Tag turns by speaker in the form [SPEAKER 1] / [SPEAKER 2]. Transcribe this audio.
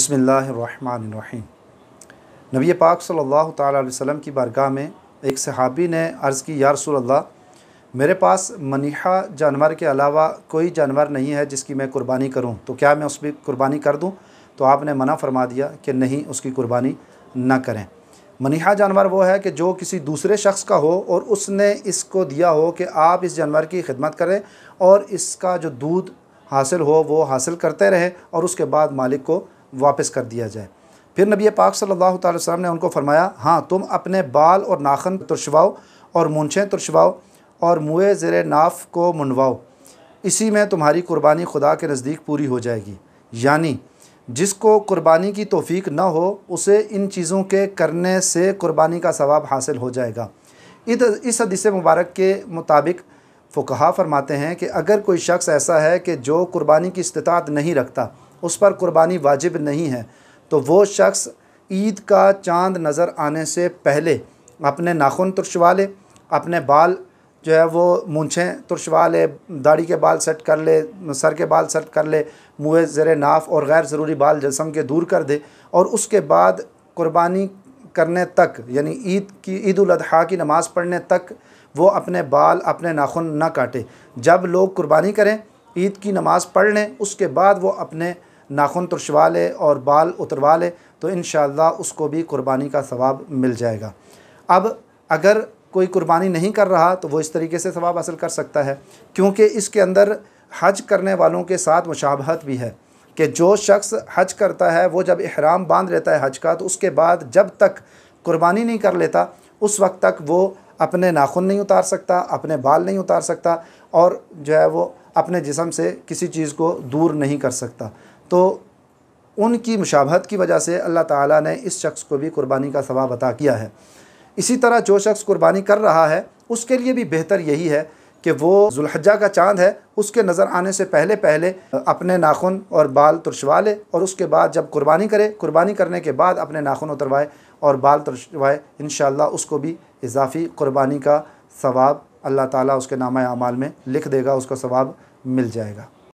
[SPEAKER 1] बिस्मिल्लाहिर्रहमानिर्रहीम। नबी पाक सल्लल्लाहु तआला अलैहि वसल्लम की बारगाह में एक सहाबी ने अर्ज़ की, या रसूल अल्लाह, मेरे पास मनीहा जानवर के अलावा कोई जानवर नहीं है जिसकी मैं कुर्बानी करूं, तो क्या मैं उसकी कुर्बानी कर दूं? तो आपने मना फरमा दिया कि नहीं, उसकी कुर्बानी ना करें। मनीहा जानवर वो है कि जो किसी दूसरे शख्स का हो और उसने इसको दिया हो कि आप इस जानवर की खिदमत करें और इसका जो दूध हासिल हो वो हासिल करते रहें और उसके बाद मालिक को वापस कर दिया जाए। फिर नबी पाक सल्लल्लाहु अलैहि वसल्लम ने उनको फरमाया, हाँ, तुम अपने बाल और नाखन तुरशवाओ और मूंछें तुरशवाओ और मुँह ज़ेरे नाफ को मुंडवाओ, इसी में तुम्हारी कुर्बानी खुदा के नज़दीक पूरी हो जाएगी। यानी जिसको कुर्बानी की तौफीक न हो उसे इन चीज़ों के करने से कुर्बानी का सवाब हासिल हो जाएगा। इस हदीस मुबारक के मुताबिक फ़ुक़हा फरमाते हैं कि अगर कोई शख्स ऐसा है कि जो कुर्बानी की इस्तिताअत नहीं रखता, उस पर कुर्बानी वाजिब नहीं है, तो वो शख्स ईद का चाँद नज़र आने से पहले अपने नाखून तुरशवा ले, अपने बाल जो है वो मूंछें तुरशवा ले, दाढ़ी के बाल सेट कर ले, सर के बाल सेट कर ले, मुँह ज़ेरे नाफ और गैर ज़रूरी बाल जिस्म के दूर कर दे और उसके बाद कुर्बानी करने तक, यानी ईद उल अज़हा की नमाज़ पढ़ने तक वो अपने बाल अपने नाखून ना काटे। जब लोग कुर्बानी करें, ईद की नमाज़ पढ़ लें, उसके बाद वो अपने नाखून तुरशवा ले और बाल उतरवा ले, तो इंशाअल्लाह उसको भी कुर्बानी का सवाब मिल जाएगा। अब अगर कोई कुर्बानी नहीं कर रहा तो वो इस तरीके से सवाब हासिल कर सकता है, क्योंकि इसके अंदर हज करने वालों के साथ मुशाबहत भी है कि जो शख्स हज करता है वो जब इहराम बांध लेता है हज का, तो उसके बाद जब तक कुर्बानी नहीं कर लेता उस वक्त तक वो अपने नाखून नहीं उतार सकता, अपने बाल नहीं उतार सकता और जो है वो अपने जिस्म से किसी चीज़ को दूर नहीं कर सकता। तो उनकी मुशाबहत की वजह से अल्लाह ताला ने इस शख्स को भी कुर्बानी का सवाब अता किया है। इसी तरह जो शख्स कुर्बानी कर रहा है उसके लिए भी बेहतर यही है कि वो ज़ुल्हज्जा का चाँद है उसके नज़र आने से पहले पहले अपने नाखून और बाल तुरशवा ले और उसके बाद जब कुर्बानी करे, कुर्बानी करने के बाद अपने नाखून उतरवाए और बाल तुरशवाए, इंशाअल्लाह उसको भी इजाफ़ी कुर्बानी का सवाब अल्लाह ताला उसके नामा अमाल में लिख देगा, उसका सवाब मिल जाएगा।